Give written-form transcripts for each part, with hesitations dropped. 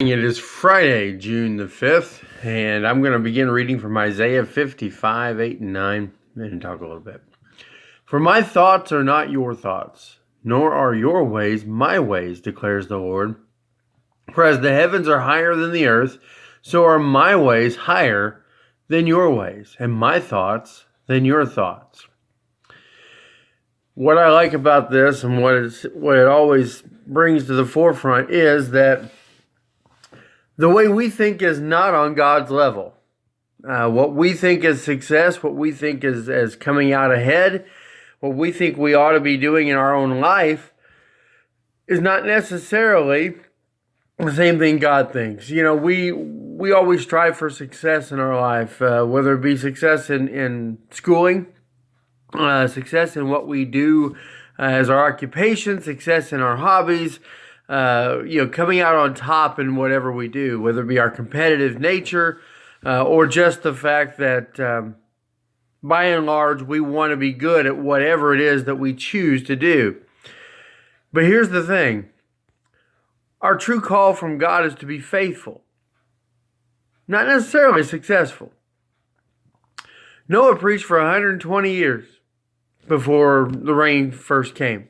It is Friday, June the 5th, and I'm going to begin reading from Isaiah 55, 8 and 9, and talk a little bit. For my thoughts are not your thoughts, nor are your ways my ways, declares the Lord. For as the heavens are higher than the earth, so are my ways higher than your ways, and my thoughts than your thoughts. What I like about this and what it always brings to the forefront is that the way we think is not on God's level. What we think is success, what we think is coming out ahead, what we think we ought to be doing in our own life is not necessarily the same thing God thinks. You know, we always strive for success in our life, whether it be success in schooling, success in what we do as our occupation, success in our hobbies, coming out on top in whatever we do, whether it be our competitive nature or just the fact that by and large we want to be good at whatever it is that we choose to do. But here's the thing. Our true call from God is to be faithful, not necessarily successful. Noah preached for 120 years before the rain first came.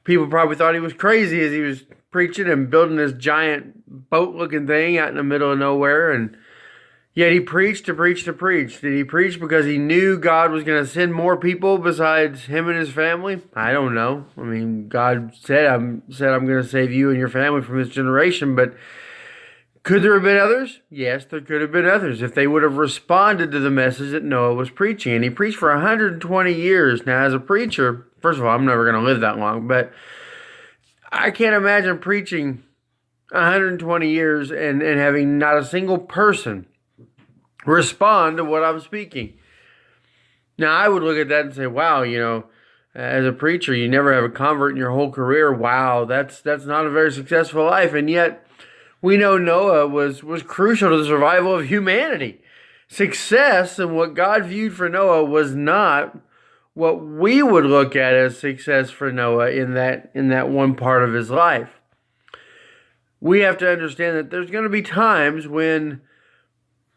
People probably thought he was crazy as he was preaching and building this giant boat-looking thing out in the middle of nowhere. And yet he preached to preach to preach. Did he preach because he knew God was going to send more people besides him and his family? I don't know. I mean, God said, I'm going to save you and your family from this generation. But could there have been others? Yes, there could have been others if they would have responded to the message that Noah was preaching. And he preached for 120 years. Now, as a preacher, first of all, I'm never going to live that long, but I can't imagine preaching 120 years and having not a single person respond to what I'm speaking. Now, I would look at that and say, wow, as a preacher, you never have a convert in your whole career. Wow, that's not a very successful life. And yet, we know Noah was crucial to the survival of humanity. Success and what God viewed for Noah was not what we would look at as success for Noah in that one part of his life. We have to understand that there's going to be times when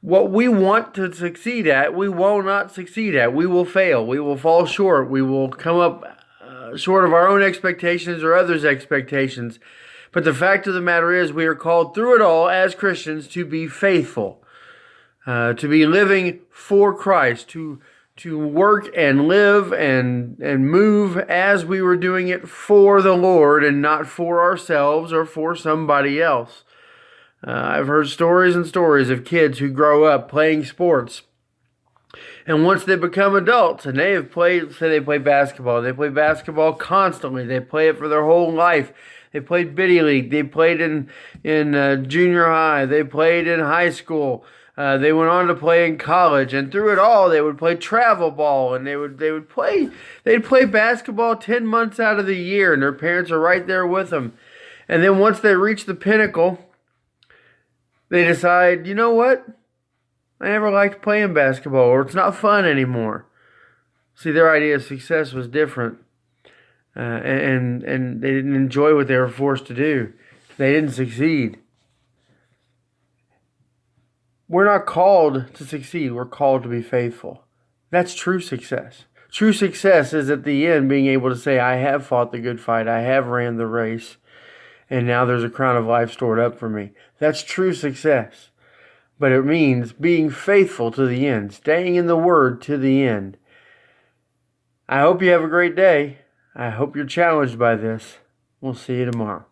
what we want to succeed at, we will not succeed at. We will fail. We will fall short. We will come up short of our own expectations or others' expectations. But the fact of the matter is, we are called through it all as Christians to be faithful, to be living for Christ, to work and live and move as we were doing it for the Lord and not for ourselves or for somebody else. I've heard stories and stories of kids who grow up playing sports. And once they become adults and they play basketball, they play basketball constantly. They play it for their whole life. They played Biddy League. They played in junior high. They played in high school. They went on to play in college, and through it all, they would play travel ball, and they'd play basketball 10 months out of the year, and their parents are right there with them. And then once they reach the pinnacle, they decide, you know what? I never liked playing basketball, or it's not fun anymore. See, their idea of success was different. And they didn't enjoy what they were forced to do. They didn't succeed. We're not called to succeed. We're called to be faithful. That's true success. True success is at the end being able to say, I have fought the good fight. I have ran the race. And now there's a crown of life stored up for me. That's true success. But it means being faithful to the end. Staying in the Word to the end. I hope you have a great day. I hope you're challenged by this. We'll see you tomorrow.